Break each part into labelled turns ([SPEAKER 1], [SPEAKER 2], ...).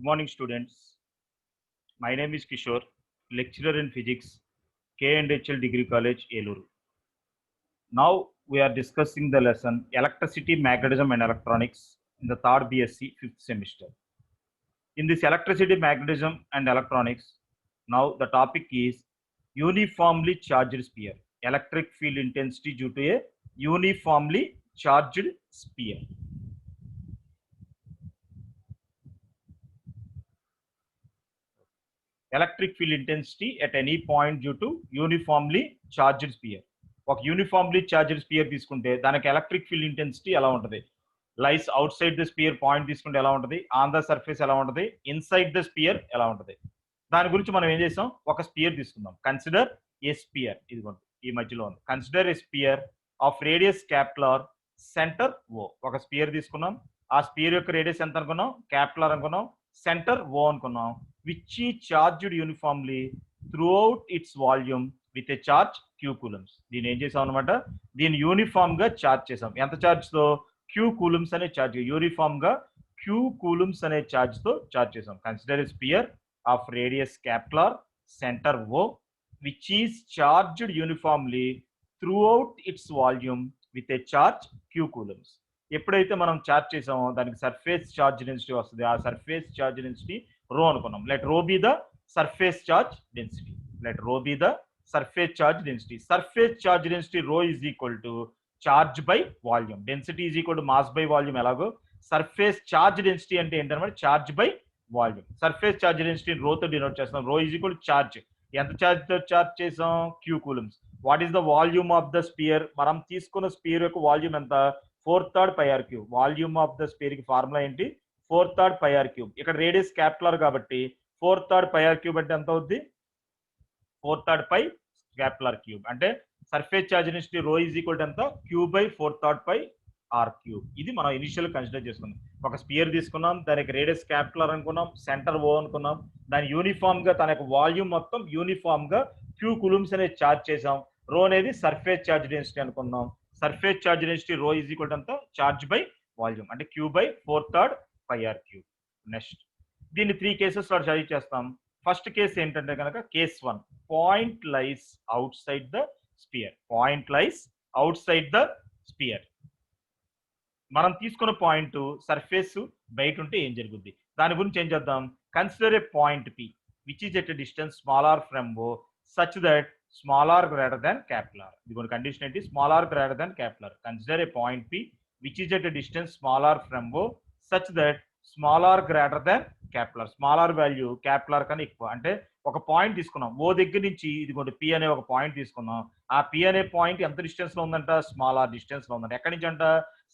[SPEAKER 1] Good morning, students. My name is Kishore, lecturer in physics, K&HL Degree College, Eluru. Now we are discussing the lesson Electricity, Magnetism and Electronics in the third BSc 5th semester. In this Electricity, Magnetism and Electronics, now the topic is uniformly charged sphere, electric field intensity due to a uniformly charged sphere. Electric field intensity at any point due to uniformly charged sphere. ఒక uniformly charged sphere తీసుకుంటే దానికి electric field intensity ఎలా ఉంటుంది? Lies outside the sphere point తీసుకుంటే ఎలా ఉంటుంది? On the surface ఎలా ఉంటుంది? ఇన్సైడ్ ద స్పియర్ ఎలా ఉంటుంది? దాని గురించి మనం ఏం చేసాం? ఒక స్పియర్ తీసుకుందాం. కన్సిడర్ ఏ స్పియర్, ఇదిగోండి ఈ మధ్యలో ఉంది. Consider a sphere of radius capital centre O. ఒక స్పియర్ తీసుకున్నాం. ఆ స్పియర్ యొక్క రేడియస్ ఎంత అనుకున్నాం? క్యాపిటల్ అనుకున్నాం. సెంటర్ ఓ అనుకున్నాం. Which is charged uniformly throughout its volume with a charge Q coulombs. దీన్ని ఏం చేసాం అనమాట? దీన్ని యూనిఫామ్ గా చార్జ్ చేసాం. ఎంత చార్జ్ తో? క్యూ కూలమ్స్ అనే చార్జ్. యూనిఫామ్ గా క్యూ కూలమ్స్ అనే చార్జ్ తో చార్జ్ చేసాం. Consider sphere of radius capital centre O which is charged uniformly throughout its volume with a charge Q coulombs. ఎప్పుడైతే మనం చార్జ్ చేసామో దానికి సర్ఫేస్ చార్జ్ డెన్సిటీ వస్తుంది. ఆ సర్ఫేస్ చార్జ్ డెన్సిటీ రో అనుకున్నాం. Let rho be the surface charge density. Let rho be the surface charge density. Surface charge density rho is equal to charge by volume. Density is equal to mass by volume. ఎలాగో surface charge density అంటే ఏంటన్నమాట? charge by volume. Surface charge density rho తో denote చేస్తాం. rho is equal to charge. ఎంత charge తో charge చేసాం? q coulombs. What is the volume of the sphere? మనం తీసుకున్న spear యొక్క వాల్యూమ్ ఎంత? 4/3 pi r cube. Volume of the spear కి ఫార్ములా ఏంటి? 4/3 pi r cube. ఇక్కడ రేడియస్ క్యాపిటల్ కాబట్టి 4/3 pi r cube అంటే ఎంత అవుద్ది? 4/3 pi క్యాపిటల్ క్యూబ్. అంటే surface charge density rho is equal to ఎంత? Cube by 4/3 pi r cube. ఇది మనం ఇనిషియల్ కన్సిడర్ చేసుకున్నాం. ఒక స్పియర్ తీసుకున్నాం, దానికి రేడియస్ క్యాపిటల్ అనుకున్నాం, సెంటర్ ఓ అనుకున్నాం. దాని యూనిఫామ్ గా తన యొక్క వాల్యూమ్ మొత్తం యూనిఫామ్ గా క్యూ కూలమ్స్ అనేది చార్జ్ చేసాం. రో అనేది సర్ఫేస్ చార్జ్ డెన్సిటీ అనుకున్నాం. Surface charge density rho is equal to ఎంత? చార్జ్ బై వాల్యూమ్ అంటే cube by 4/3 pi r cube. Next దీన్ని 3 కేసెస్ లో స్టడీ చేస్తాం. ఫస్ట్ కేసు ఏంటంటే కనుక case 1, point lies outside the sphere. Point lies outside the sphere. మనం తీసుకున్న point surface బయట ఉంటే ఏం జరుగుద్ది? దాని గురించి ఏం చేద్దాం? Consider a point P which is at distance small r from O such that small are greater than capital R. ఇది కొన్ని కండిషన్ ఏంటి? Small are greater than capital R. Consider a point P which is at distance small r from O such that small are greater than capital R. Small r value capital R కన్నా ఎక్కువ. అంటే ఒక point తీసుకున్నాం. ఓ దగ్గర నుంచి ఇదిగోండి P అనే ఒక పాయింట్ తీసుకున్నాం. ఆ పి అనే పాయింట్ ఎంత డిస్టెన్స్ లో ఉందంట? స్మాల్ ఆర్ డిస్టెన్స్ లో ఉందంట. ఎక్కడి నుంచి అంట?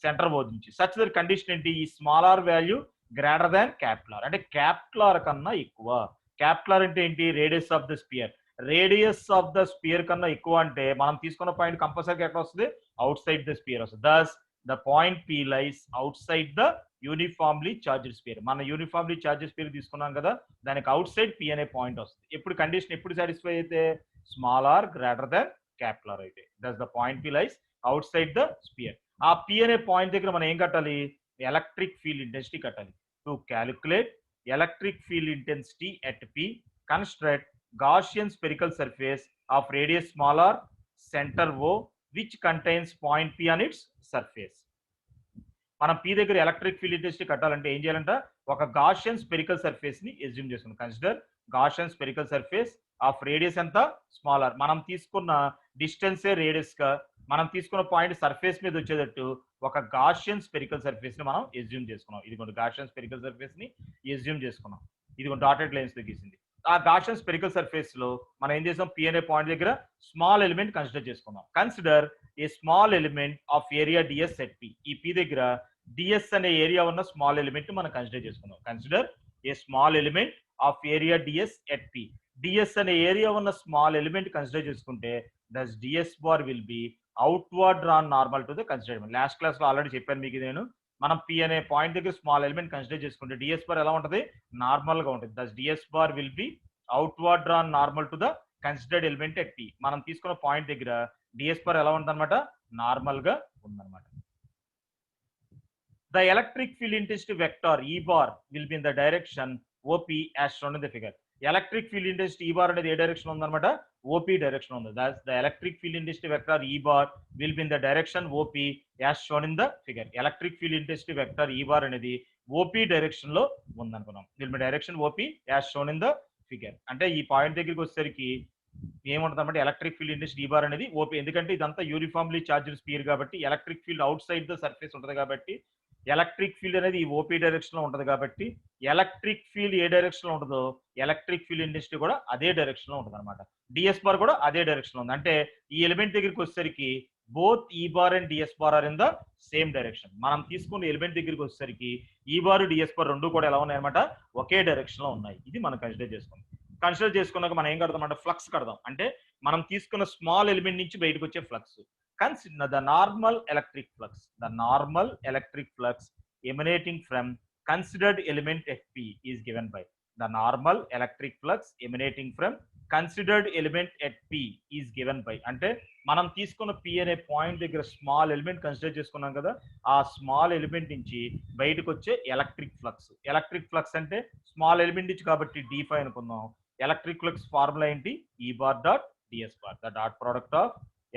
[SPEAKER 1] సెంటర్ ఓ నుంచి. సచ్ దట్ కండిషన్ ఏంటి? ఈ small r value greater than capital R. అంటే క్యాపిటల్ ఆర్ కన్నా ఎక్కువ. క్యాపిటల్ ఆర్ అంటే ఏంటి? Radius of the sphere. Radius of the sphere కన్నా ఎక్కువ అంటే మనం తీసుకున్న పాయింట్ కంపల్సరీ ఎక్కడ వస్తుంది? అవుట్ సైడ్ ద స్పియర్ వస్తుంది. Thus the point P lies outside the uniformly charged sphere. మన యూనిఫామ్లీ చార్జ్డ్ స్పియర్ తీసుకున్నాం కదా, దానికి అవుట్ సైడ్ పి అనే పాయింట్ వస్తుంది. ఎప్పుడు కండిషన్ ఎప్పుడు సాటిస్ఫై అయితే? Small are greater than capital R అయితే. Thus the point P lies outside the sphere. ఆ పి అనే పాయింట్ దగ్గర మనం ఏం కట్టాలి? ఎలక్ట్రిక్ ఫీల్డ్ ఇంటెన్సిటీ కట్టాలి. To calculate electric field intensity at P construct Gaussian spherical surface of radius small r, center O, which contains point P on its surface. మనం P దగ్గర electric field intensity కట్టాలంటే ఏం చేయాలంట? ఒక Gaussian spherical surface ని assume చేసుకుందాం. Consider Gaussian spherical surface of radius ఎంత? Small R. మనం తీసుకున్న డిస్టెన్సే రేడియస్ గా మనం తీసుకున్న పాయింట్ సర్ఫేస్ మీద వచ్చేటట్టు ఒక గాషియన్ స్పెరికల్ సర్ఫేస్ ని మనం ఎస్యూమ్ చేసుకున్నాం. ఇదిగోండి గాషియన్ స్పెరికల్ సర్ఫేస్ ని ఎస్యూమ్ చేసుకున్నాం. ఇదిగోండి డాటెడ్ లైన్స్ తో గీసింది. ఆ గాషియన్ స్పెరికల్ సర్ఫేస్ లో మనం ఏం చేసాం? పి అనే పాయింట్ దగ్గర స్మాల్ ఎలిమెంట్ కన్సిడర్ చేసుకున్నాం. Consider a small element of area DS at P. ఈ పి దగ్గర డిఎస్ అనే ఏరియా ఉన్న స్మాల్ ఎలిమెంట్ మనం కన్సిడర్ చేసుకున్నాం. Consider a small element of area DS at P. DS అనే ఏరియా ఉన్న స్మాల్ ఎలిమెంట్ కన్సిడర్ చేసుకుంటే thus DS bar will be outward drawn normal to the consider. Last class లో already చెప్పాను మీకు నేను. మనం పి అనే పాయింట్ దగ్గర స్మాల్ ఎలిమెంట్ కన్సిడర్ చేసుకుంటే డిఎస్ బార్ ఎలా ఉంటుంది? నార్మల్ గా ఉంటుంది. Thus DS bar will be outward drawn normal to the considered element at P. మనం తీసుకున్న పాయింట్ దగ్గర డిఎస్ బార్ ఎలా ఉందన్నమాట? నార్మల్ గా ఉందన్నమాట. The electric field intensity vector E bar will be in the direction OP as shown in the figure. Electric field intensity E bar అనేది ఏ direction ఉందన్నమాట, OP direction ఉంది. Thus the electric field intensity vector E bar will be in the direction OP as shown in the figure. Electric field intensity vector E bar అనేది OP direction లో ఉందనుకున్నాం. Will be direction OP as shown in the figure. అంటే ఈ point దగ్గరికి వచ్చేసరికి ఏముంటుంది అంటే electric field industry ఈ bar అనేది ఓపీ, ఎందుకంటే ఇదంతా యూనిఫామ్లీ చార్జ్డ్ స్పియర్ కాబట్టి electric field out side the surface ఉంటుంది కాబట్టి ఎలక్ట్రిక్ ఫీల్డ్ అనేది ఈ ఓపీ డైరెక్షన్ లో ఉంటుంది కాబట్టి ఎలక్ట్రిక్ ఫీల్డ్ ఏ డైరెక్షన్ లో ఉంటుందో ఎలక్ట్రిక్ ఫీల్డ్ ఇండస్ట్రీ కూడా అదే డైరెక్షన్ లో ఉంటుంది అనమాట. డిఎస్ బార్ కూడా అదే డైరెక్షన్ లో ఉంది. అంటే ఈ ఎలిమెంట్ దగ్గరికి వచ్చేసరికి both E bar and dS bar are in the same direction. మనం తీసుకున్న ఎలిమెంట్ దగ్గరికి వచ్చేసరికి ఈ బార్ డిఎస్ బార్ రెండు కూడా ఎలా ఉన్నాయి అనమాట, ఒకే డైరెక్షన్ లో ఉన్నాయి. ఇది మనం కన్సిడర్ చేసుకుందాం. కన్సిడర్ చేసుకున్నాక మనం ఏం కడదాం అంటే ఫ్లక్స్ కడదాం. అంటే మనం తీసుకున్న స్మాల్ ఎలిమెంట్ నుంచి బయటకు వచ్చే flux. Consider the normal electric flux. The normal electric flux emanating from considered element at P is given by. The normal electric flux emanating from considered element at P is given by. అంటే మనం తీసుకున్న P అనే point దగ్గర small element consider చేసుకున్నాం కదా, ఆ small element నుంచి బయటకు వచ్చే ఎలక్ట్రిక్ ఫ్లక్స్. ఎలక్ట్రిక్ ఫ్లక్స్ అంటే స్మాల్ ఎలిమెంట్ నుంచి కాబట్టి D5 అనుకుందాం. ఎలక్ట్రిక్ ఫ్లక్స్ ఫార్ములా ఏంటి, E bar dot ds bar. The dot product of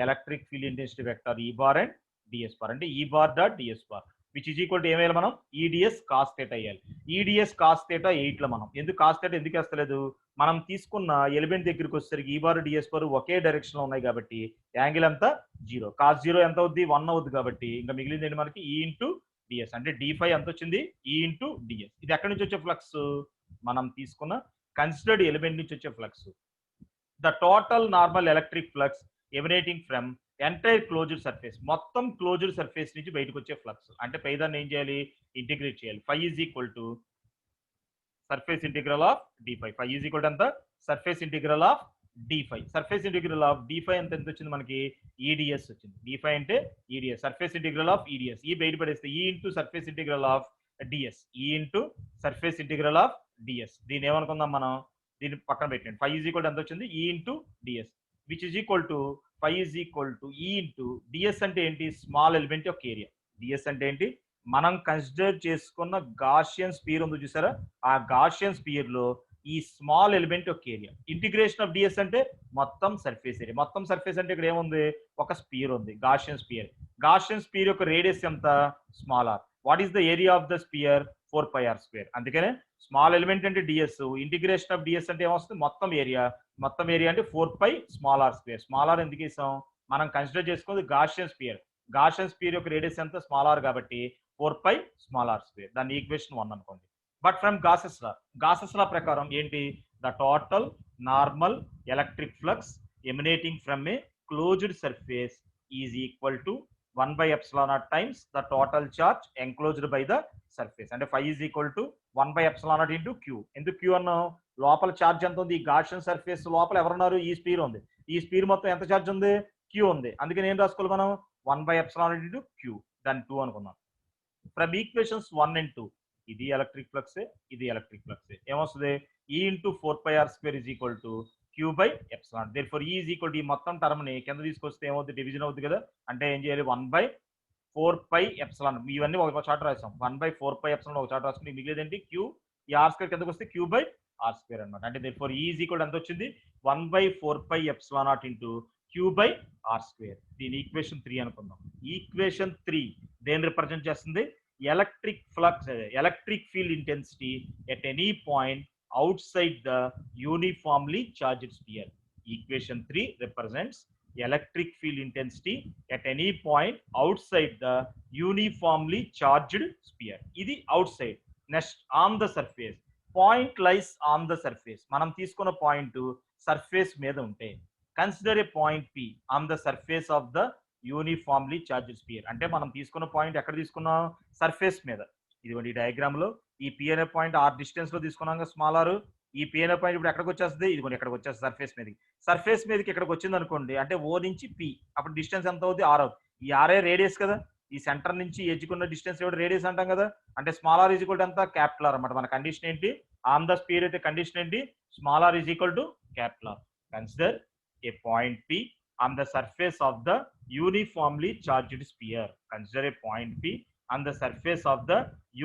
[SPEAKER 1] electric field intensity vector E bar and ds bar అంటే E bar dot ds bar which is equal to ఏమేయాలి మనం, EDS cos theta అయ్యాలి. EDS cos theta 8 లో మనం ఎందుకు cos theta ఎందుకు వేస్తలేదు, మనం తీసుకున్న element దగ్గరికి వచ్చేసరికి E bar ds bar ఒకే డైరెక్షన్ లో ఉన్నాయి కాబట్టి యాంగిల్ అంతా 0. cos 0 ఎంత అవుద్ది, 1 అవుద్ది కాబట్టి ఇంకా మిగిలింది ఏంటి మనకి E ఇంటూ ds. అంటే D5 ఎంత వచ్చింది, E ఇంటూ ds. ఇది ఎక్కడి నుంచి వచ్చే ఫ్లక్స్, మనం తీసుకున్న కన్సిడర్డ్ ఎలిమెంట్ నుంచి వచ్చే flux. The total normal electric flux emanating from entire closed surface, మొత్తం క్లోజ్డ్ సర్ఫేస్ నుంచి బయటకు వచ్చే ఫ్లక్స్. అంటే పైదాన్ని ఏం చేయాలి, ఇంటిగ్రేట్ చేయాలి. Phi is equal to surface integral of d5. Phi is equal to ఎంత, surface integral of d5. Surface integral of d5 ఎంత వచ్చింది మనకి, EDS వచ్చింది. d5 అంటే EDS, surface integral of EDS. ఈ బయట పడేస్తే E into surface integral of ds, E into surface integral of ds. దీన్ని ఏమనుకుందాం మనం, దీన్ని పక్కన పెట్టండి. ఫై ఈజ్ ఈక్వల్ ఎంత వచ్చింది, E into ds which is equal to phi is equal to E into ds. అంటే ఏంటి, స్మాల్ ఎలిమెంట్ యొక్క ఏరియా. ds అంటే ఏంటి, మనం కన్సిడర్ చేసుకున్న గాషియన్ స్పియర్ ఉంది చూసారా, ఆ గాషియన్ స్పియర్ లో ఈ స్మాల్ ఎలిమెంట్ యొక్క ఏరియా. ఇంటిగ్రేషన్ ఆఫ్ ds అంటే మొత్తం సర్ఫేస్ ఏరియా. మొత్తం సర్ఫేస్ అంటే ఇక్కడ ఏముంది, ఒక స్పియర్ ఉంది, గాషియన్ స్పియర్. గాషియన్ స్పియర్ యొక్క రేడియస్ ఎంత, small r. What is the area of the sphere, 4πr². అందుకనే స్మాల్ ఎలిమెంట్ అంటే ds, ఇంటిగ్రేషన్ ఆఫ్ ds అంటే ఏమొస్తుంది, మొత్తం ఏరియా. మొత్తం ఏరియా అంటే 4πr². స్మాల్ ఆర్ ఎందుకు ఇస్తాం, మనం కన్సిడర్ చేసుకుంది గాషియన్ స్పియర్. గాషియన్ స్పియర్ యొక్క రేడియస్ ఎంత, స్మాల్ ఆర్ కాబట్టి 4πr². దాన్ని ఈక్వేషన్ 1 అనుకోండి. But from Gauss's law, గాసెస్ law ప్రకారం ఏంటి, the total normal electric flux emanating from a closed surface is equal to 1/ε0 times the total charge enclosed by the surface. అంటే phi is equal to 1/ε0 into q. ఎందుకు q అన్నాం, లోపల charge ఎంత ఉంది, ఈ Gaussian surface లోపల ఎవరున్నారు, ఈ స్పియర్ ఉంది. ఈ స్పియర్ మొత్తం ఎంత చార్జ్ ఉంది, q ఉంది. అందుకని ఏం రాసుకోవాలి మనం, 1/ε0 into q, దాన్ని 2 అనుకుందాం. ఫ్రమ్ ఈక్వేషన్స్ 1 and 2, ఇది ఎలక్ట్రిక్ ఫ్లక్స్, ఇది ఎలక్ట్రిక్ ఫ్లక్స్. ఏమొస్తుంది, E into 4πr² is equal to q/ε0. therefore E is equal to ఈ మొత్తం టర్మ్ ని కింద తీసుకొస్తే ఏమవుతుంది, డివిజన్ అవుతుంది కదా. అంటే ఏం చేయాలి, 1/4πε. ఇవన్నీ ఒక చార్ట్ రాసాం. 1/4πε ఒక చార్ట్ రాసుకుంటే మిగిలింది ఏంటి, q. ఈ r² కిందకి వస్తే q/r² అనమాట. అంటే therefore E is equal ఎంత వచ్చింది, 1/4πε0 into q/r². దీని ఈక్వేషన్ 3 అనుకుందాం. ఈక్వేషన్ 3 దేని రిప్రజెంట్ చేస్తుంది, electric flux, electric field intensity at any point outside the uniformly charged sphere. Equation 3 represents electric field intensity at any point outside the uniformly charged sphere. ఇది outside. Next, on the surface. Point lies on the surface. మనం తీసుకున్న point surface మీద ఉంటే, consider a point P on the surface of the uniformly charged sphere. అంటే మనం తీసుకున్న point ఎక్కడ తీసుకున్నాం, సర్ఫేస్ మీద. ఇదిగోండి ఈ డయాగ్రామ్ లో ఈ P అనే పాయింట్ r డిస్టెన్స్ లో తీసుకున్నాం, స్మాల్ ఆర్. ఈ P అనే పాయింట్ ఇప్పుడు ఎక్కడికి వచ్చేస్తుంది, ఇదిగోండి ఎక్కడికి వచ్చేస్తుంది, సర్ఫేస్ మీదకి. సర్ఫేస్ మీదకి ఇక్కడికి వచ్చింది అనుకోండి, అంటే O నుంచి P, అప్పుడు డిస్టెన్స్ ఎంత అవుతుంది, r అవుతుంది. ఈ ఆర్ఏ రేడియస్ కదా, ఈ సెంటర్ నుంచి ఎడ్జ్కున్న డిస్టెన్స్ ఎవరు రేడియస్ అంటాం కదా. అంటే small are is equal to ఎంత, క్యాపిటల్ ఆర్ అనమాట. మన కండిషన్ ఏంటి, ఆన్ ద స్పియర్ అయితే కండిషన్ ఏంటి, small are is equal to capital R. Consider a point P on the surface of the uniformly charged sphere. Consider a point P on the surface of the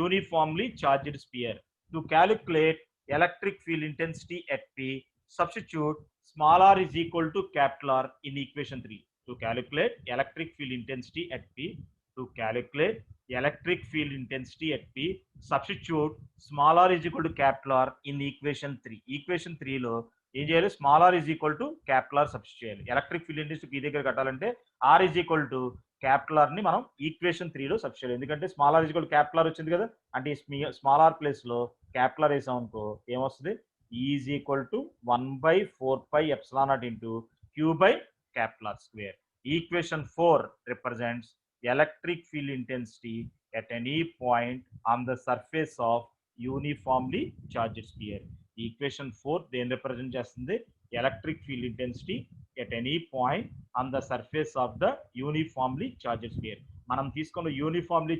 [SPEAKER 1] uniformly charged sphere. To calculate electric field intensity at P, substitute small r is equal to capital R in equation 3. To calculate electric field intensity at P, to calculate electric field intensity at P, substitute small r is equal to capital R in equation 3. Equation 3 లో ఏం చేయాలి? Small are is equal to capital R substitute చేయాలి. Electric field intensity P దగ్గర కట్టాలంటే R is equal to capital R ని మనం equation 3 లో substitute చేయాలి. ఎందుకంటే small are is equal capital R వచ్చింది కదా, అంటే స్మాల్ ఆర్ ప్లేస్ లో క్యాపిటల్ ఆర్ వేసాం అనుకో ఏమొస్తుంది? Is equal to 1/4πε0 into Q by capital R square. Equation 4 represents electric field intensity at any point on the surface of uniformly charged sphere. Equation 4 then represent చేస్తుంది electric field intensity at any point on the surface of the uniformly charged sphere. మనం తీసుకున్న uniformly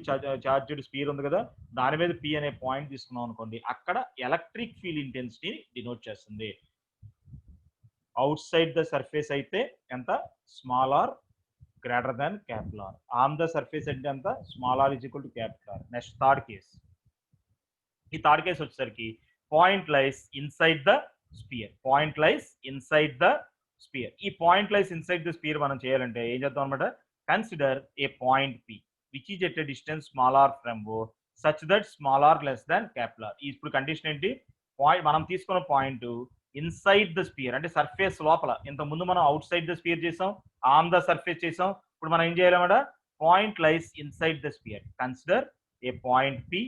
[SPEAKER 1] charged spear ఉంది కదా, దాని మీద P అనే point తీసుకున్నాం అనుకోండి, అక్కడ ఎలక్ట్రిక్ ఫీల్డ్ ఇంటెన్సిటీని డినోట్ చేస్తుంది. అవుట్ సైడ్ ద సర్ఫేస్ అయితే ఎంత? Small R greater than capital R. On the surface అంటే ఎంత? Small are is equal to capital R. Next third case. ఈ థర్డ్ కేస్ వచ్చేసరికి point lies inside the sphere. Point lies inside the sphere. ఈ point lies inside the sphere మనం చేయాలంటే ఏం చేద్దాం అనమాట? Consider a point P which is at a distance small r from O such that small r less than capital R. ఇప్పుడు condition ఏంటి? Point మనం తీసుకున్న పాయింట్ ఇన్సైడ్ ద స్పియర్ అంటే సర్ఫేస్ లోపల. ఇంత ముందు మనం అవుట్ సైడ్ ద స్పియర్ చేసాం, ఆన్ ద సర్ఫేస్ చేసాం. ఇప్పుడు మనం ఏం చేయాలన్నమాట? Point lies inside the sphere. Consider a point P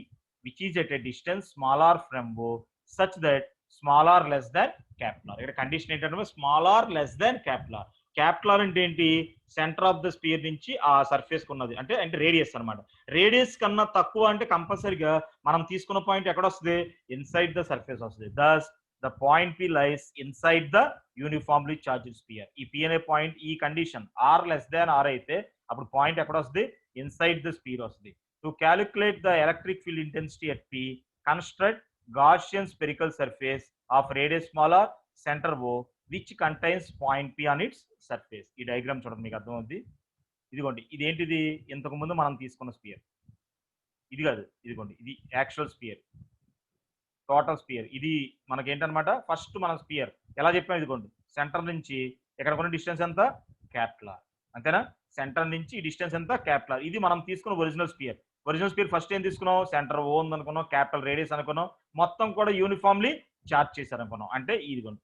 [SPEAKER 1] which is at a distance small r from O such that small r less than capital R. ఇక్కడ condition ఏంటంటే small r less than capital R. Capital R అంటే ఏంటి? Centre of the spear నుంచి ఆ surface కు ఉన్నది, అంటే అంటే రేడియస్ అనమాట. రేడియస్ కన్నా తక్కువ అంటే కంపల్సరీగా మనం తీసుకున్న పాయింట్ ఎక్కడ వస్తుంది? ఇన్సైడ్ ద సర్ఫేస్ వస్తుంది. దస్ the point P lies inside the uniformly charged sphere. ఈ P అనే పాయింట్ ఈ condition R less than R అయితే అప్పుడు పాయింట్ ఎక్కడ వస్తుంది? ఇన్సైడ్ ద స్పియర్ వస్తుంది. To calculate the electric field intensity at P, construct Gaussian spherical surface of radius small r, center O, which contains point P on its surface. ఈ diagram చూడండి, మీకు అర్థమవుతుంది. ఇదిగోండి, ఇదేంటిది? ఇంతకు ముందు మనం తీసుకున్న స్పియర్. ఇది కాదు, ఇదిగోండి, ఇది యాక్చువల్ స్పియర్, టోటల్ స్పియర్. ఇది మనకేంటనమాట? ఫస్ట్ మనం స్పియర్ ఎలా చెప్పాం? ఇదిగోండి, సెంటర్ నుంచి ఇక్కడ ఉన్న డిస్టెన్స్ ఎంత? Capital are. అంతేనా? సెంటర్ నుంచి ఈ డిస్టెన్స్ ఎంత? Capital R. ఇది మనం తీసుకున్న original sphere. Original sphere first ఏం తీసుకున్నాం? సెంటర్ ఓ ఉంది అనుకున్నాం, క్యాపిటల్ రేడియస్ అనుకున్నాం, మొత్తం కూడా యూనిఫామ్లీ చార్జ్ చేశారు అనుకున్నాం. అంటే ఇదిగోండి,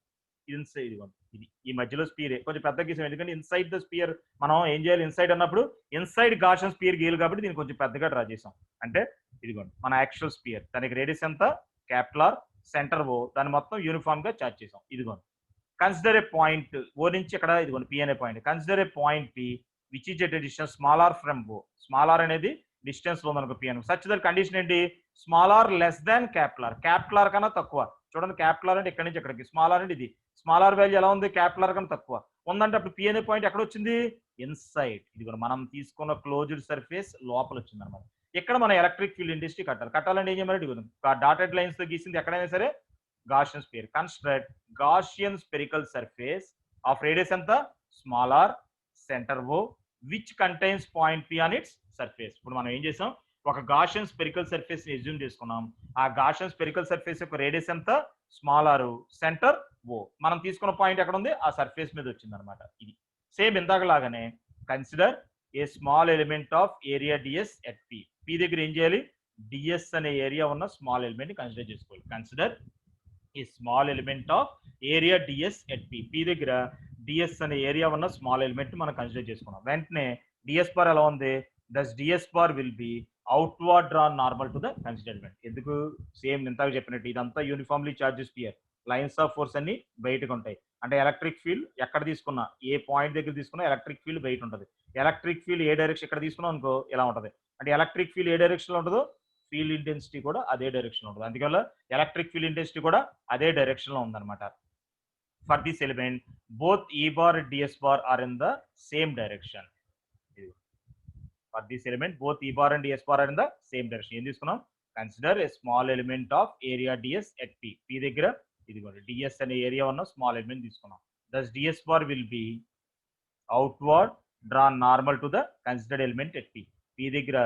[SPEAKER 1] ఇదిగోండి, ఇది ఈ మధ్యలో స్పియర్ కొంచెం పెద్ద గీసాం, ఎందుకంటే ఇన్సైడ్ ద స్పియర్ మనం ఏం చేయాలి? ఇన్సైడ్ అన్నప్పుడు ఇన్సైడ్ గాషన్ స్పియర్ గీయాలి కాబట్టి దీన్ని కొంచెం పెద్దగా డ్రా చేసాం. అంటే ఇదిగోండి మన యాక్చువల్ స్పియర్, దానికి రేడియస్ ఎంత? క్యాపిటల్ ఆర్, సెంటర్ ఓ, దాన్ని మొత్తం యూనిఫామ్ గా చార్జ్ చేసాం. ఇదిగోండి, కన్సిడర్ ఏ పాయింట్ ఓ నుంచి ఇక్కడ ఇదిగోండి పి అనే point. Consider a point P which is at a distance small r from O. Small r అనేది డిస్టెన్స్ లో మనకు పి అని. సచ్ దట్ కండిషన్ ఏంటి? Small r less than capital R. Capital R కన్నా తక్కువ. చూడండి, క్యాపిటల్ ఆర్ అంటే ఇక్కడ నుంచి ఎక్కడికి, స్మాల్ ఆర్ అంటే ఇది. స్మాల్ ఆర్ వాల్యూ ఎలా ఉంది? క్యాపిటల్ ఆర్ కన్నా తక్కువ ఉందంటే అప్పుడు పి అనే పాయింట్ ఎక్కడ వచ్చింది? ఇన్సైడ్. ఇది మనం తీసుకున్న క్లోజ్డ్ సర్ఫేస్ లోపల వచ్చింది అనమాట. ఇక్కడ మన ఎలక్ట్రిక్ ఫీల్డ్ ఇంటెన్సిటీ కట్టాలంటే ఏం చేయమంటే డాటెడ్ లైన్స్ తో గీసింది ఎక్కడైనా సరే Gaussian sphere. Construct Gaussian spherical surface of radius ఎంత? Small R, centre O, which contains point P on its surface. ఇప్పుడు మనం ఏం చేసాం? ఒక గాషియన్ స్పెరికల్ సర్ఫేస్ ని ఎజ్యూమ్ చేసుకున్నాం. ఆ గాషియన్ స్పెరికల్ సర్ఫేస్ యొక్క రేడియస్ ఎంత? Small R, centre O. మనం తీసుకున్న పాయింట్ ఎక్కడ ఉంది? ఆ సర్ఫేస్ మీద వచ్చింది అనమాట. ఇది సేమ్ ఇందాక లాగానే consider a small element of area DS at P. P దగ్గర ఏం చేయాలి? డిఎస్ అనే ఏరియా ఉన్న స్మాల్ ఎలిమెంట్ ని కన్సిడర్ చేసుకోవాలి. Consider a small element of area DS at P. P దగ్గర డిఎస్ అనే ఏరియా ఉన్న స్మాల్ ఎలిమెంట్ మనం కన్సిడర్ చేసుకున్నాం. వెంటనే డిఎస్ బార్ ఎలా ఉంది? Thus DS bar will be outward drawn normal to the consider element. ఎందుకు? సేమ్ ఇంతకు చెప్పినట్టు ఇదంతా uniformly charges spear, lines of force అన్ని బయటకు ఉంటాయి. అంటే ఎలక్ట్రిక్ ఫీల్డ్ ఎక్కడ తీసుకున్నా, ఏ పాయింట్ దగ్గర తీసుకున్నా ఎలక్ట్రిక్ ఫీల్డ్ బయట ఉంటుంది. ఎలక్ట్రిక్ ఫీల్డ్ ఏ డైరెక్షన్ ఇక్కడ తీసుకున్నాం అనుకో ఇలా ఉంటుంది. అంటే ఎలక్ట్రిక్ ఫీల్డ్ ఏ డైరెక్షన్ లో ఉంటుందో ఫీల్డ్ ఇంటెన్సిటీ కూడా అదే డైరెక్షన్ లో ఉంటుంది. అందువల్ల ఎలక్ట్రిక్ ఫీల్డ్ ఇంటెన్సిటీ కూడా అదే డైరెక్షన్ లో ఉందన్నమాట. For this element both E bar dS bar are in the same direction. For this element both E bar and dS bar are in the same direction. ఏం తీసుకున్నాం? Consider a small element of area DS at P. P దగ్గర ఇదిగోండి dS అనే area ఉన్న small element తీసుకున్నాం. Thus DS bar will be outward drawn normal to the considered element at P. P దగ్గర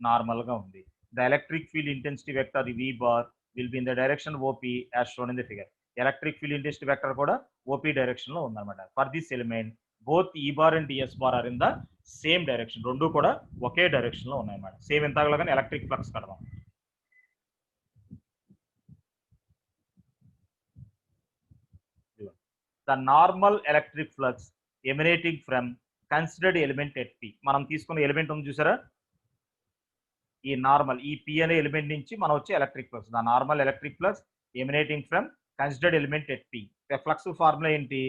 [SPEAKER 1] normal గా ఉంది. The electric field intensity vector V bar will be in the direction OP as shown in the figure. Electric field intensity vector కూడా OP direction లో ఉందన్నమాట. For this element both E bar and dS bar are in the same direction. రెండు కూడా ఒకే direction లో ఉన్నాయన్నమాట. Same ఇంతలాగానే electric flux కడదాం. The normal electric flux emanating from considered element at P. మనం తీసుకున్న ఎలిమెంట్ ఉంది చూసారా, ఈ నార్మల్ ఈ P అనే ఎలిమెంట్ నుంచి మనం వచ్చే electric flux. The normal electric flux emanating from considered element at P. Flux formula ఏంటి?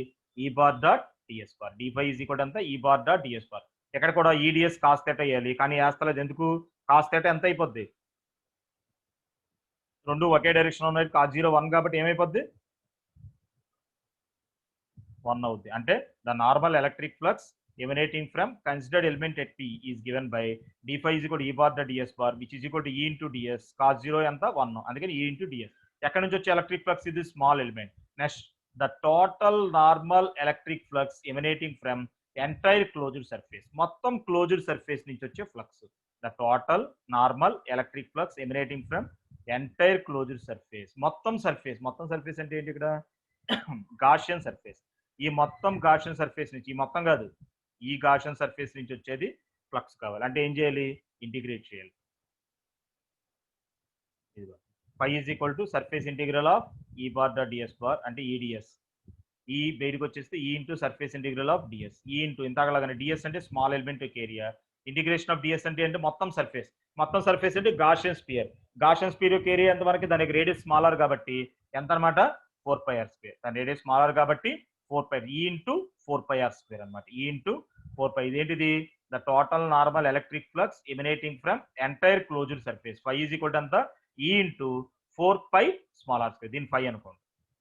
[SPEAKER 1] E bar dot ds bar. d5 is equal అంతా E bar dot ds bar. ఎక్కడ కూడా EDS కాస్ థీటా వేయాలి, కానీ వేస్తలేదు. ఎందుకు? కాస్ థీటా ఎంత అయిపోద్ది? రెండు ఒకే డైరెక్షన్ ఉన్నాయి. cos 0 1 కాబట్టి ఏమైపోద్ది? 1 అవుద్ది. అంటే the normal electric flux emanating from considered element at P is given by d5 is equal to E bar dot ds bar, which is equal to E into ds. cos 0 ఎంత 1, అందుకని E into ds. ఎక్కడి నుంచి వచ్చే electric flux? ఇది small element. Next the total normal electric flux emanating from entire closed surface. మొత్తం closed surface నుంచి వచ్చే flux. The total normal electric flux emanating from entire closed surface. మొత్తం surface. మొత్తం surface అంటే ఏంటి? ఇక్కడ గాషియన్ సర్ఫేస్. ఈ మొత్తం గాషియన్ సర్ఫేస్ నుంచి, ఈ మొత్తం కాదు, ఈ గాషియన్ సర్ఫేస్ నుంచి వచ్చేది ఫ్లక్స్ కావాలి. అంటే ఏం చేయాలి? ఇంటిగ్రేట్ చేయాలి. phi is equal to surface integral of E bar dot ds bar అంటే EDS. ఈ బయటకు వచ్చేస్తే E into surface integral of ds. E into ఇంతకలాగానే ds అంటే small element area. Integration of ds అంటే మొత్తం సర్ఫేస్. మొత్తం సర్ఫేస్ అంటే గాషియన్ స్పియర్. గాషియన్ స్పియర్ యొక్క ఏరియా ఎంత వరకు? దానికి రేడియస్ స్మాలర్ కాబట్టి ఎంత అనమాట? 4πr square. దాని రేడియస్ స్మాలర్ కాబట్టి 4π. E into 4πr స్క్వేర్ అనమాట. E into 4π. ఇదేంటిది? The total normal electric flux emanating from entire closed surface. phi is equal to అంతా E into 4π small are square. దీని 5 అనుకోండి.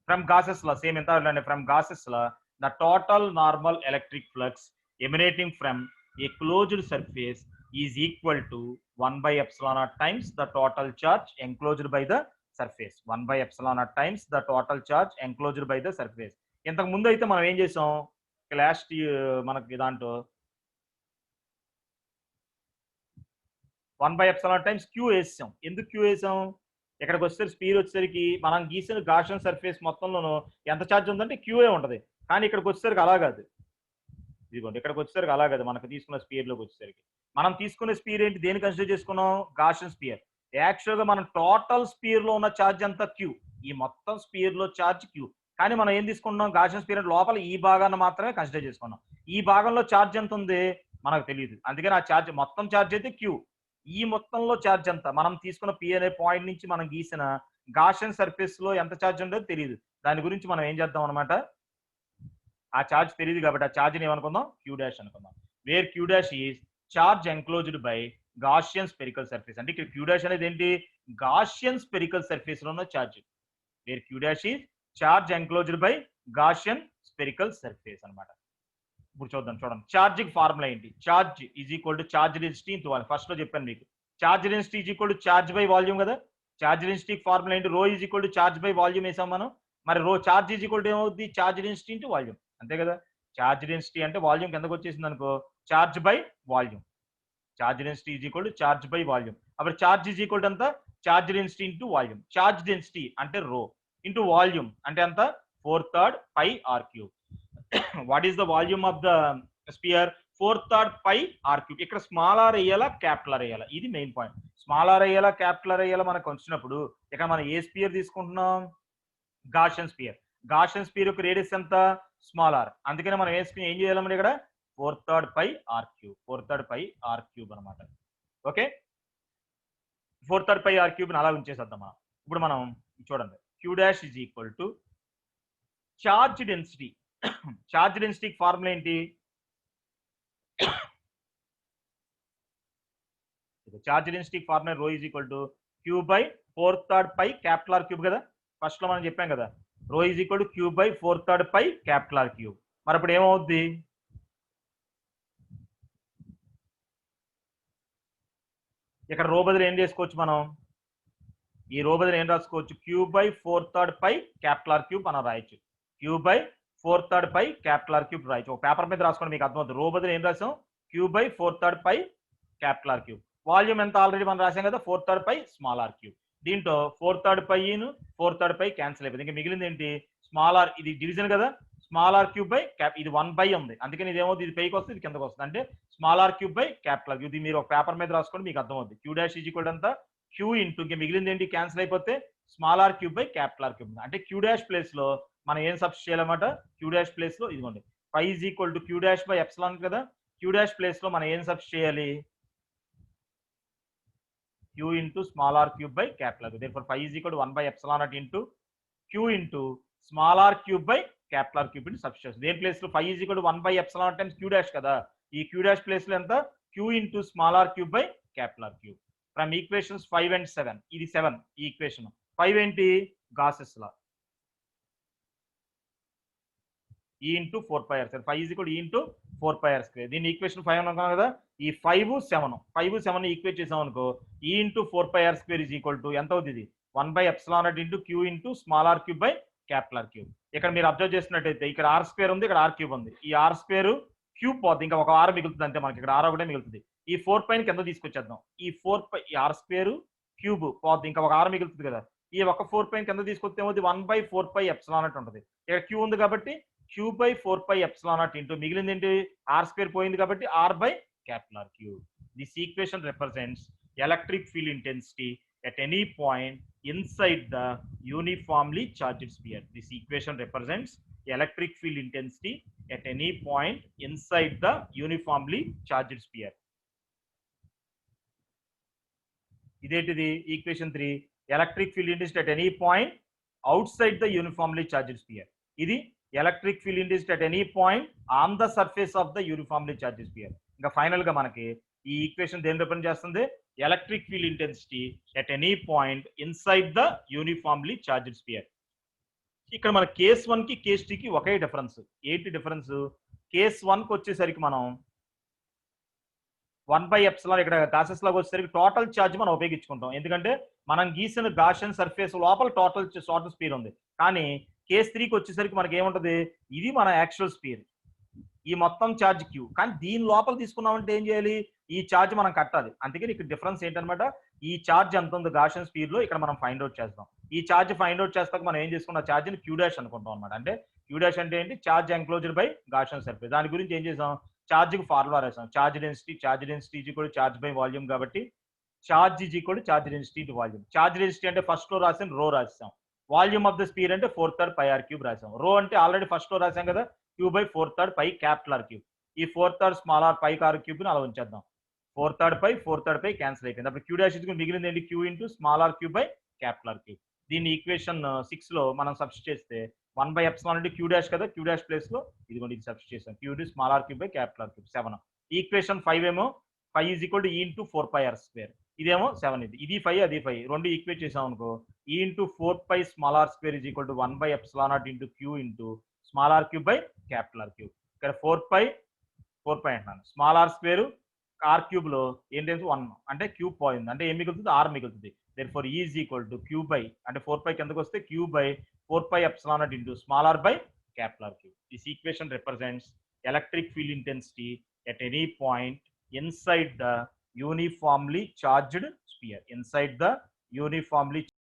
[SPEAKER 1] ఫ్రమ్ గాసెస్ లా సేమ్ ఎంత అంటే from Gauss's law the total normal electric flux emanating from a closed surface is equal to 1/ε0 times the total charge enclosed by the surface. 1/ε0 times the total charge enclosed by the surface. ఇంతకు ముందు అయితే మనం ఏం చేసాం? Class మనకి దాంట్లో 1/ε0 times Q వేసాం. ఎందుకు Q వేసాం? ఇక్కడికి వచ్చేసరికి స్పీడ్ వచ్చేసరికి మనం గీసిన గాషియన్ సర్ఫేస్ మొత్తంలోనూ ఎంత ఛార్జ్ ఉందంటే QA ఉంటుంది. కానీ ఇక్కడికి వచ్చేసరికి అలా కాదు. ఇదిగోండి, ఇక్కడికి వచ్చేసరికి అలా కాదు. మనకు తీసుకున్న స్పీడ్ లోకి వచ్చేసరికి మనం తీసుకునే స్పీడ్ ఏంటి? దేని కన్సిడర్ చేసుకున్నాం? Gaussian spear. యాక్చువల్ గా మనం టోటల్ స్పియర్ లో ఉన్న ఛార్జ్ అంతా Q. ఈ మొత్తం స్పియర్ లో ఛార్జ్ Q. కానీ మనం ఏం తీసుకున్నాం? గాషియన్ స్పియర్ లోపల ఈ భాగాన్ని మాత్రమే కన్సిడర్ చేసుకున్నాం. ఈ భాగంలో ఛార్జ్ ఎంత ఉంది మనకు తెలియదు. అందుకని ఆ ఛార్జ్ మొత్తం ఛార్జ్ అయితే Q. ఈ మొత్తంలో ఛార్జ్ ఎంత? మనం తీసుకున్న P అనే పాయింట్ నుంచి మనం గీసిన గాషియన్ సర్ఫేస్ లో ఎంత ఛార్జ్ ఉండదో తెలియదు. దాని గురించి మనం ఏం చేద్దాం అనమాట? ఆ ఛార్జ్ తెలియదు కాబట్టి ఆ ఛార్జ్ని ఏమనుకుందాం? Q డాష్ అనుకుందాం. Where Q dash is charge enclosed by Gaussian spherical surface. అంటే ఇక్కడ Q డాష్ అనేది ఏంటి? గాషియన్ స్పెరికల్ సర్ఫేస్ లో ఉన్న charge. Where Q dash is charge enclosed by Gaussian spherical surface అనమాట. ఇప్పుడు చూద్దాం. చూడండి, ఛార్జింగ్ ఫార్ములా ఏంటి? Charge is equal to charge density into volume. First లో చెప్పాను మీకు. Charge density is equal to charge by volume కదా. ఛార్జ్ డెన్సిటీ ఫార్ములా ఏంటి? Rho is equal to charge by volume వేసాం మనం. మరి rho charge is equal to ఏమవుద్ది? Charge density into volume. అంతే కదా. ఛార్జ్ డెన్సిటీ అంటే వాల్యూమ్ కిందకు వచ్చేసింది అనుకో, charge by volume. Charge density is equal to charge by volume. అప్పుడు ఛార్జ్ ఈజ్ ఈక్వల్ టు అంత charge density into volume. Charge density అంటే రో ఇంటూ వాల్యూమ్ అంటే అంత 4/3 pi r3. What is the volume of the spear? 4/3 pi r3. ఇక్కడ small are వేయాలా, capital are వేయాలా? ఇది main point. Small are వేయాలా, capital are వేయాలా మనకు వచ్చినప్పుడు ఇక్కడ మనం ఏ స్పియర్ తీసుకుంటున్నాం? Gaussian sphere. గాషియన్ స్పియర్ యొక్క రేడియస్ ఎంత? Small r. అందుకని మనం ఏం చేయాలన్నమాట ఇక్కడ? 4/3 pi r3. 4/3 pi r3 అనమాట. ఓకే, 4/3 pi r3 అలా ఉంచేసేద్దాం మనం. ఇప్పుడు మనం చూడండి, Q dash is equal to charge density. Charge density formula ఏంటి? Charge density formula rho is equal to Q by 4/3 pi capital R cube కదా. ఫస్ట్ లో మనం చెప్పాం కదా, rho is equal to Q by 4/3 pi capital R cube. మరి ఇప్పుడు ఏమవుద్ది? ఇక్కడ రో బదులు ఏం చేసుకోవచ్చు మనం? ఈ రో బదులు ఏం రాసుకోవచ్చు? Q by 4/3 pi capital R cube మనం రాయొచ్చు. Q by 4/3 pi capital R cube రాయొచ్చు. ఒక పేపర్ మీద రాసుకోండి, మీకు అర్థమవుతుంది. రో బదులు ఏం రాసాం? Q by 4/3 pi capital R cube. Volume ఎంత? ఆల్రెడీ మనం రాసాం కదా, 4/3 pi స్మాల్ ఆర్ క్యూబ్. దీంట్లో 4/3 pi four third pi cancel అయిపోయింది. ఇంకా మిగిలింది ఏంటి స్మాల్ ఆర్, ఇది డివిజన్ కదా, small R cube by cap, ఇది 1/, ఉంది అందుకని ఇది ఏమవుతుంది, ఇది పైకి వస్తుంది ఇది కిందకి వస్తుంది, అంటే small R cube by capital cube. ఇది మీరు ఒక పేపర్ మీద రాసుకోండి మీకు అర్థమవుతుంది. క్యూ డాష్ ఈజ్ ఈక్వల్ అంతా క్యూ ఇంటూ, ఇంకా మిగిలింది ఏంటి క్యాన్సిల్ అయిపోతే small R cube by capital R cube. అంటే క్యూ డాష్ ప్లేస్ లో మనం ఏం సబ్స్టిట్యూట్ చేయాలన్నమాట, క్యూ డాష్ ప్లేస్ లో ఇదిగోండి phi is equal to q dash by epsilon కదా, క్యూ డాష్ ప్లేస్ లో మనం ఏం సబ్స్టిట్యూట్ చేయాలి, q into small r cube by capital R. Therefore, phi is equal to 1 by epsilon naught into q into small r cube by capital R cube into substitution. Their place లో phi is equal to 1 by epsilon naught times q dash కదా, ఈ q dash place లో ఎంత q into small r cube by capital R cube. From equations 5 and 7, ఇది 7 ఈ equation. 5 ఏంటి గాసెస్ లా, e into 4 pi r square, phi is equal to e into 4 pi r square. దీని equation 5 అనుకున్నాం కదా, ఈ 5 7 equate చేసాం అనుకో, e into 4 pi r square is equal to ఎంత అవుతుంది, ఇది 1 by epsilon naught into q into small r cube by capital R cube. ఇక్కడ మీరు అబ్జర్వ్ చేసినట్టయితే ఇక్కడ r స్క్వేర్ ఉంది, ఇక్కడ r క్యూబ్ ఉంది, ఈ r స్క్వేర్ క్యూబ్ పోతుంది, ఇంకా ఒక r మిగులుతుంది అంతే, మనకి ఇక్కడ r ఒకటే మిగులుతుంది. ఈ 4 పైన కింద తీసుకొచ్చేద్దాం, ఈ 4 పై r స్క్వేర్ క్యూబ్ పోతుంది, ఇంకా ఒక r మిగులుతుంది కదా, ఈ ఒక 4 పైన కింద తీసుకొస్తే ఏమవుతుంది 1 by 4 pi epsilon naught ఉంటుంది. ఇక్కడ q ఉంది కాబట్టి q by 4 pi epsilon naught into మిగిలింది ఏంటి r స్క్వేర్ పోయింది కాబట్టి r by capital R cube. This equation represents electric field intensity at any point inside the uniformly charged sphere. This equation represents electric field intensity at any point inside the uniformly charged sphere. ఇదేంటిది equation 3, electric field intensity at any point outside the uniformly charged sphere. ఇది electric field intensity at any point on the surface of the uniformly charged sphere. ఇంకా final గా మనకి ఈ equation దేని represent చేస్తుంది, electric field intensity at any point inside the uniformly charged sphere. ఇక్కడ మన case 1 కి కేస్ 2 కి ఒకే డిఫరెన్స్. ఏంటి డిఫరెన్స్, కేస్ 1 కి వచ్చేసరికి మనం 1 by epsilon, ఇక్కడ గాసెస్ లాగా వచ్చేసరికి టోటల్ ఛార్జ్ మనం ఉపయోగించుకుంటాం, ఎందుకంటే మనం గీసిన గాషియన్ సర్ఫేస్ లోపల టోటల్ స్పియర్ ఉంది. కానీ కేస్ 3 కి వచ్చేసరికి మనకి ఏముంటది, ఇది మన యాక్చువల్ స్పియర్, ఈ మొత్తం ఛార్జ్ క్యూ, కానీ దీని లోపల తీసుకున్నామంటే ఏం చేయాలి, ఈ ఛార్జ్ మనం కట్టాలి. అందుకని ఇక్కడ డిఫరెన్స్ ఏంటనమాట, ఈ ఛార్జ్ ఎంత ఉంది గాషియన్ స్పియర్ లో ఇక్కడ మనం ఫైండ్ అవుట్ చేస్తాం. ఈ ఛార్జ్ ఫైండ్ అవుట్ చేస్తాక మనం ఏం చేసుకున్న ఛార్జ్ ని క్యూ డాష్ అనుకుంటాం అనమాట. అంటే క్యూ డాష్ అంటే ఏంటి, charge enclosed by Gaussian surface. దాని గురించి ఏం చేసాం, ఛార్జ్ కి ఫార్ములా రాసాం, charge density is equal to charge by volume, కాబట్టి charge is equal to charge density to volume. Charge density అంటే ఫస్ట్ లో రాసిన రో రాసాం, వాల్యూమ్ ఆఫ్ ద స్పియర్ అంటే 4/3 pi r cube రాసాం. రో అంటే ఆల్రెడీ ఫస్ట్ లో రాసాం కదా, q by 4/3 pi capital R cube. ఈ 4/3 small R pi r cube ని అలా ఉంచేద్దాం, 4/3 pi క్యాన్సిల్ అయిపోయింది. అప్పుడు q డాష్ ఇదిగో మిగిలింది ఏంటి, q into small R cube by capital R cube. దీన్ని ఈక్వేషన్ 6 లో మనం సబ్స్టిట్యూట్ చేస్తే 1 by epsilon అంటే q డాష్ కదా, q డాష్ ప్లేస్ లో ఇదిగోండి ఇది సబ్స్టిట్యూట్ చేసాం, q into small R cube by capital R cube 7. Equation 5 ఏమో phi is equal to e into 4 pi r square, ఇదేమో 7, ఇది 5 అది 5, రెండు ఈక్వేట్ చేసాం అనుకో, e into 4 pi small r square is equal to 1 by epsilon naught into q into small r cube by capital R cube. ఇక్కడ 4 pi అంటున్నాను, small are square r cube లో ఏంటి 1 అంటే క్యూబ్ పోయింది, అంటే ఏం మిగులుతుంది r మిగులుతుంది. therefore e is equal to q by, అంటే 4 pi కిందకు వస్తే q by 4 pi epsilon naught into small r by capital R cube. This equation represents electric field intensity at any point inside the uniformly charged sphere, inside the uniformly